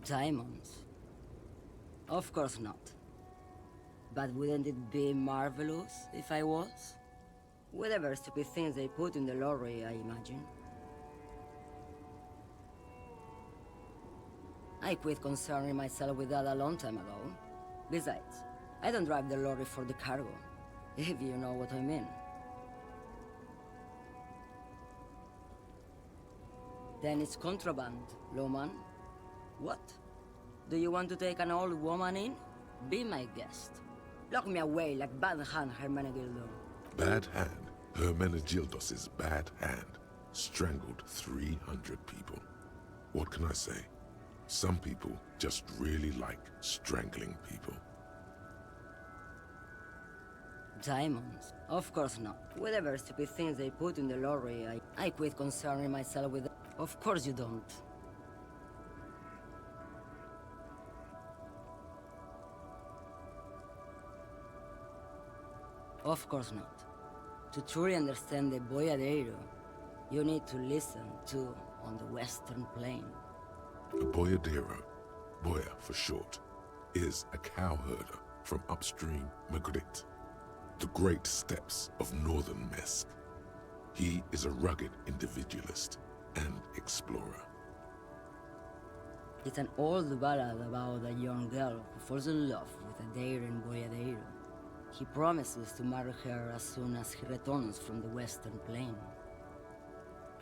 Diamonds? Of course not. But wouldn't it be marvelous if I was? Whatever stupid things they put in the lorry, I imagine. I quit concerning myself with that a long time ago. Besides, I don't drive the lorry for the cargo, if you know what I mean. Then it's contraband, Lowman. What? Do you want to take an old woman in? Be my guest. Lock me away like Bad Hand Hermenegildo. Bad Hand? Hermenegildos' bad hand strangled 300 people. What can I say? Some people just really like strangling people. Diamonds? Of course not. Whatever stupid things they put in the lorry, I quit concerning myself with... Of course you don't. Of course not. To truly understand the boyadero, you need to listen to on the Western Plain. A boyadero, boya for short, is a cowherder from upstream Magritte, the great steppes of northern Mesk. He is a rugged individualist and explorer. It's an old ballad about a young girl who falls in love with a daring boyadero. He promises to marry her as soon as he returns from the Western Plain.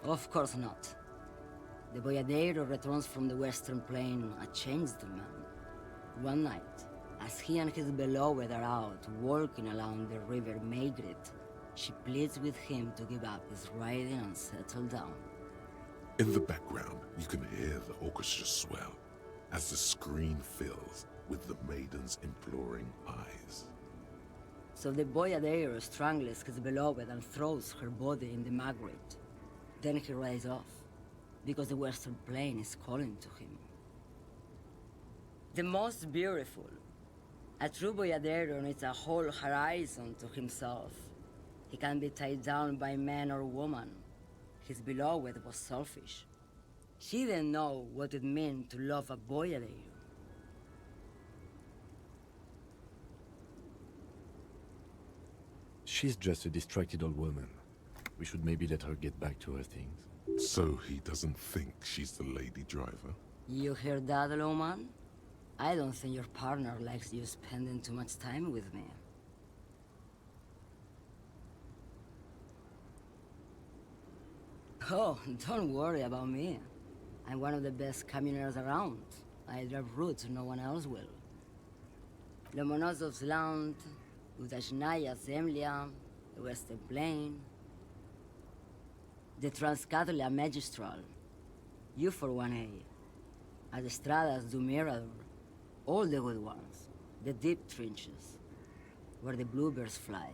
Of course not. The boyadero returns from the Western Plain a changed man. One night, as he and his beloved are out walking along the river Maigret, she pleads with him to give up his riding and settle down. In the background, you can hear the orchestra swell as the screen fills with the maiden's imploring eyes. So the boyadero strangles his beloved and throws her body in the Maigret. Then he rides off, because the Western Plain is calling to him. The most beautiful. A true boyadero needs a whole horizon to himself. He can't be tied down by man or woman. His beloved was selfish. She didn't know what it meant to love a boyadero. She's just a distracted old woman. We should maybe let her get back to her things. So he doesn't think she's the lady driver? You hear that, Lowman? I don't think your partner likes you spending too much time with me. Oh, don't worry about me. I'm one of the best camioners around. I drive routes no one else will. Lomonosov's Land, Udashnaya Zemlya, the Western Plain, the Transcatolia Magistral, U41A, Adestradas du Mirador, all the good ones, the deep trenches, where the bluebirds fly.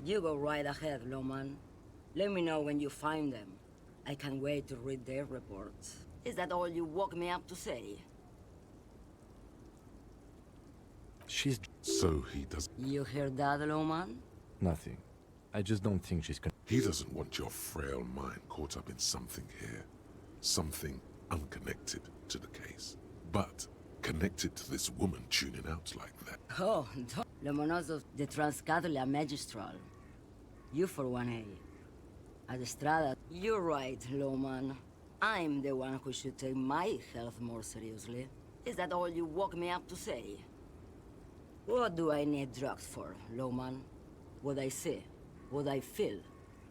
You go right ahead, Lowman. Let me know when you find them. I can't wait to read their reports. Is that all you woke me up to say? She's... So he does... You hear that, Lowman? nothing. I just don't think she's He doesn't want your frail mind caught up in something here. Something unconnected to the case. But connected to this woman tuning out like that. Oh, don't. Lomonosov, the Transcatolia Magistral. U41A. Adestrada. You're right, Lowman. I'm the one who should take my health more seriously. Is that all you woke me up to say? What do I need drugs for, Lowman? What I see, what I feel.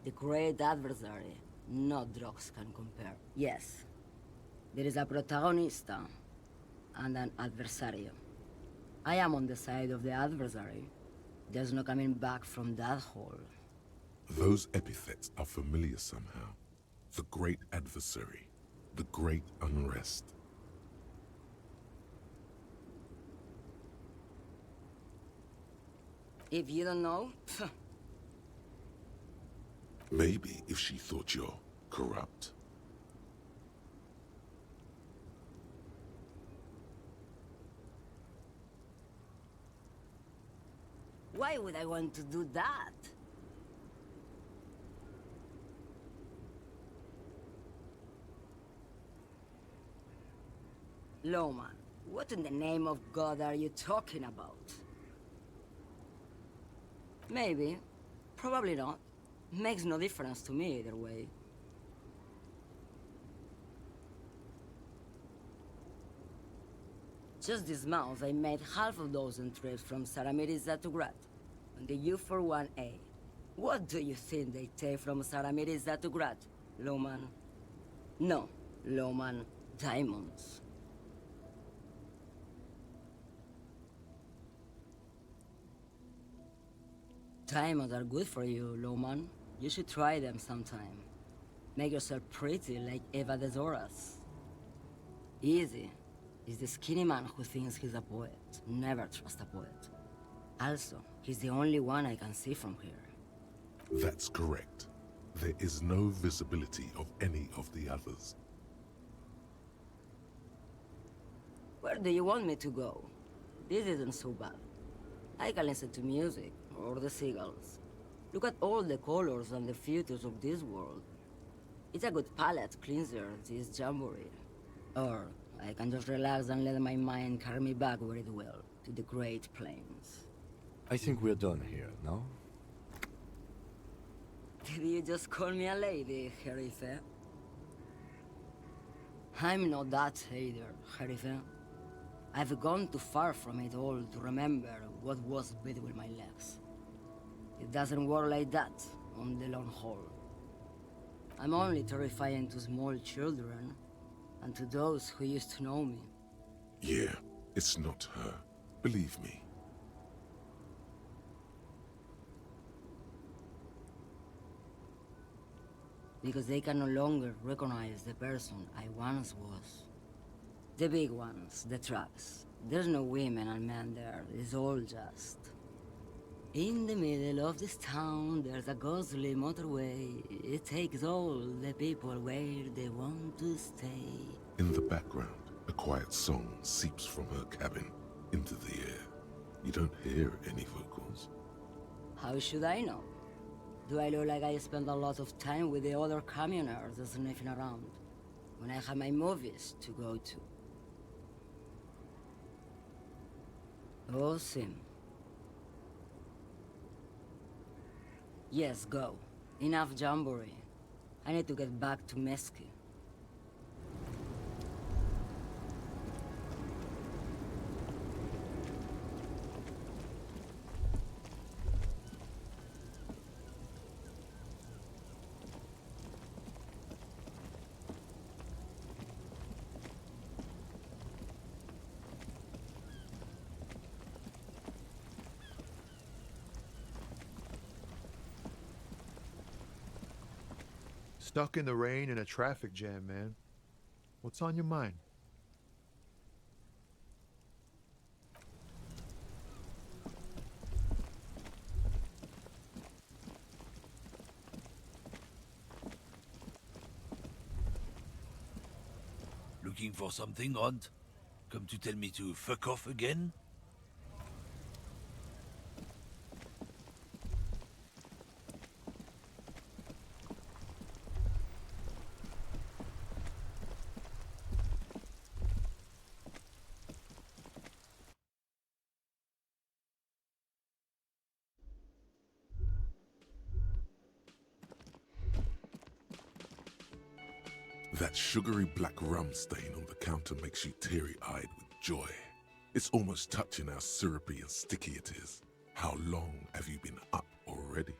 The great adversary. No drugs can compare. Yes. There is a protagonista and an adversario. I am on the side of the adversary. There's no coming back from that hole. Those epithets are familiar somehow. The great adversary. The great unrest. If you don't know, Maybe if she thought you're corrupt. Why would I want to do that? Loma, what in the name of God are you talking about? Maybe. Probably not. Makes no difference to me either way. Just this month, I made half a dozen trips from Saramiriza to Grat on the U41A. What do you think they take from Saramiriza to Grat, Loman? No, Loman, diamonds. Diamonds are good for you, Loman. You should try them sometime. Make yourself pretty like Eva de Zoras. Easy. Is the skinny man who thinks he's a poet. Never trust a poet. Also, he's the only one I can see from here. That's correct. There is no visibility of any of the others. Where do you want me to go? This isn't so bad. I can listen to music, or the seagulls. Look at all the colors and the futures of this world. It's a good palate cleanser, this jamboree. Or I can just relax and let my mind carry me back where it will, to the Great Plains. I think we're done here, no? Did you just call me a lady, Herife? I'm not that either, Herife. I've gone too far from it all to remember what was between my legs. It doesn't work like that on the long haul. I'm only terrifying to small children, and to those who used to know me. Yeah, it's not her. Believe me. Because they can no longer recognize the person I once was. The big ones, the trucks. There's no women and men there, it's all just... In the middle of this town, there's a ghostly motorway. It takes all the people where they want to stay. In the background, a quiet song seeps from her cabin into the air. You don't hear any vocals. How should I know? Do I look like I spend a lot of time with the other communers sniffing around, when I have my movies to go to? Oh, Sim. Yes, go. Enough jamboree. I need to get back to Mesky. Stuck in the rain in a traffic jam, man. What's on your mind? Looking for something, Ront? Come to tell me to fuck off again? That sugary black rum stain on the counter makes you teary-eyed with joy. It's almost touching how syrupy and sticky it is. How long have you been up already?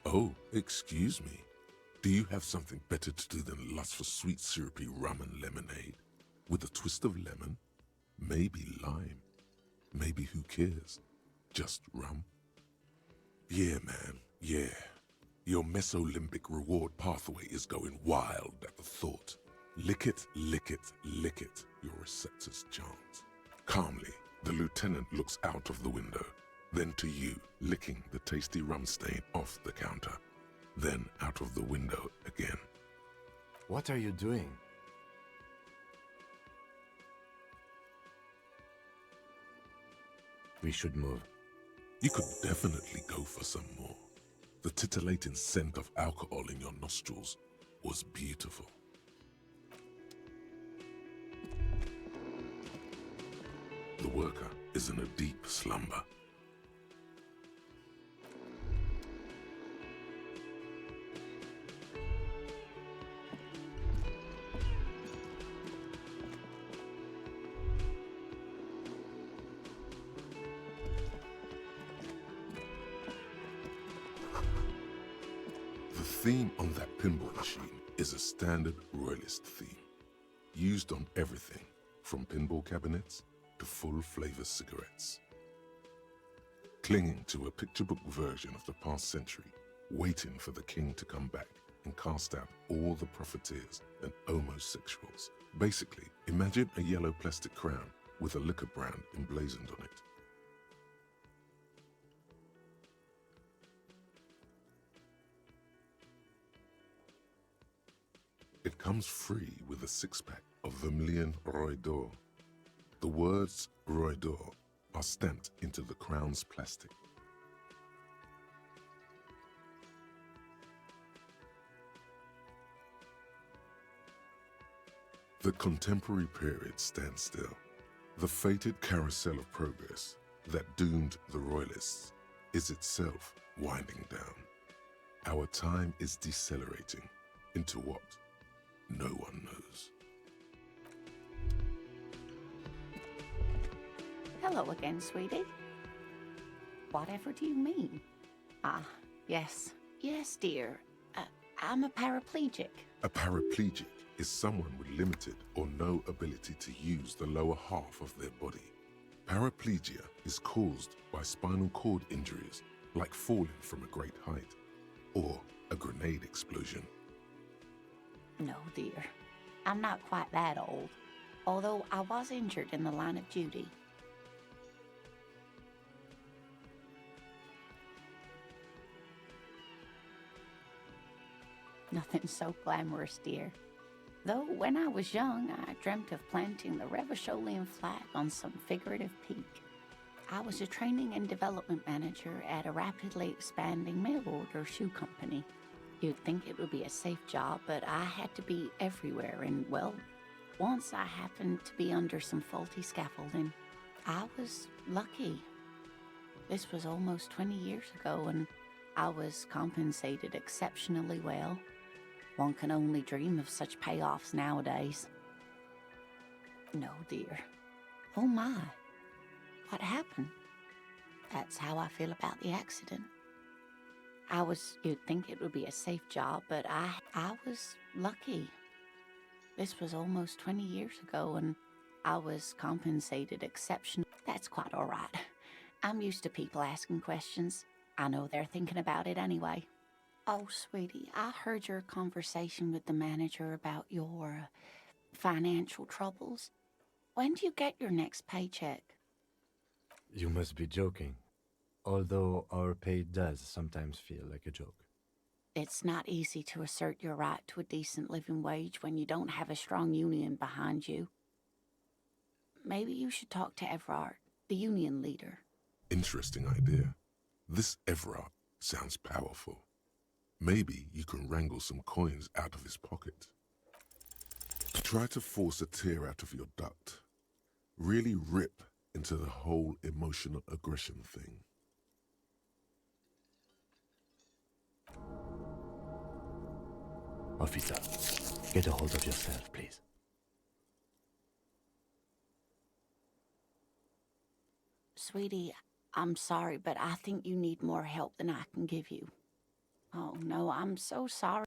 Oh, excuse me. Do you have something better to do than lust for sweet syrupy rum and lemonade? With a twist of lemon? Maybe lime. Maybe who cares? Just rum? Yeah, man, yeah. Your mesolimbic reward pathway is going wild at the thought. Lick it, lick it, lick it, your receptors chant. Calmly, the lieutenant looks out of the window. then to you licking the tasty rum stain off the counter, then out of the window again. What are you doing? We should move. You could definitely go for some more. The titillating scent of alcohol in your nostrils was beautiful. The worker is in a deep slumber. The theme on that pinball machine is a standard royalist theme, used on everything from pinball cabinets to full-flavor cigarettes. Clinging to a picture book version of the past century, waiting for the king to come back and cast out all the profiteers and homosexuals. Basically, imagine a yellow plastic crown with a liquor brand emblazoned on it. It comes free with a six-pack of Vermilion Roy d'Or. The words Roy d'Or are stamped into the crown's plastic. The contemporary period stands still. The fated carousel of progress that doomed the royalists is itself winding down. Our time is decelerating into what no one knows. Hello again, sweetie. Whatever do you mean? Ah, yes. Yes, dear. I'm a paraplegic. A paraplegic is someone with limited or no ability to use the lower half of their body. Paraplegia is caused by spinal cord injuries like falling from a great height or a grenade explosion. No, dear. I'm not quite that old, although I was injured in the line of duty. Nothing so glamorous, dear. Though when I was young, I dreamt of planting the Revacholian flag on some figurative peak. I was a training and development manager at a rapidly expanding mail-order shoe company. You'd think it would be a safe job, but I had to be everywhere, and, well, once I happened to be under some faulty scaffolding. I was lucky. This was almost 20 years ago, and I was compensated exceptionally well. One can only dream of such payoffs nowadays. No, dear. Oh my. What happened? That's how I feel about the accident. You'd think it would be a safe job, but I was lucky. This was almost 20 years ago, and I was compensated exceptionally. That's quite all right. I'm used to people asking questions. I know they're thinking about it anyway. Oh, sweetie, I heard your conversation with the manager about your financial troubles. When do you get your next paycheck? You must be joking. Although our pay does sometimes feel like a joke. It's not easy to assert your right to a decent living wage when you don't have a strong union behind you. Maybe you should talk to Everard, the union leader. Interesting idea. This Everard sounds powerful. Maybe you can wrangle some coins out of his pocket. Try to force a tear out of your duct. Really rip into the whole emotional aggression thing. Officer, get a hold of yourself, please. Sweetie, I'm sorry, but I think you need more help than I can give you. Oh, no, I'm so sorry.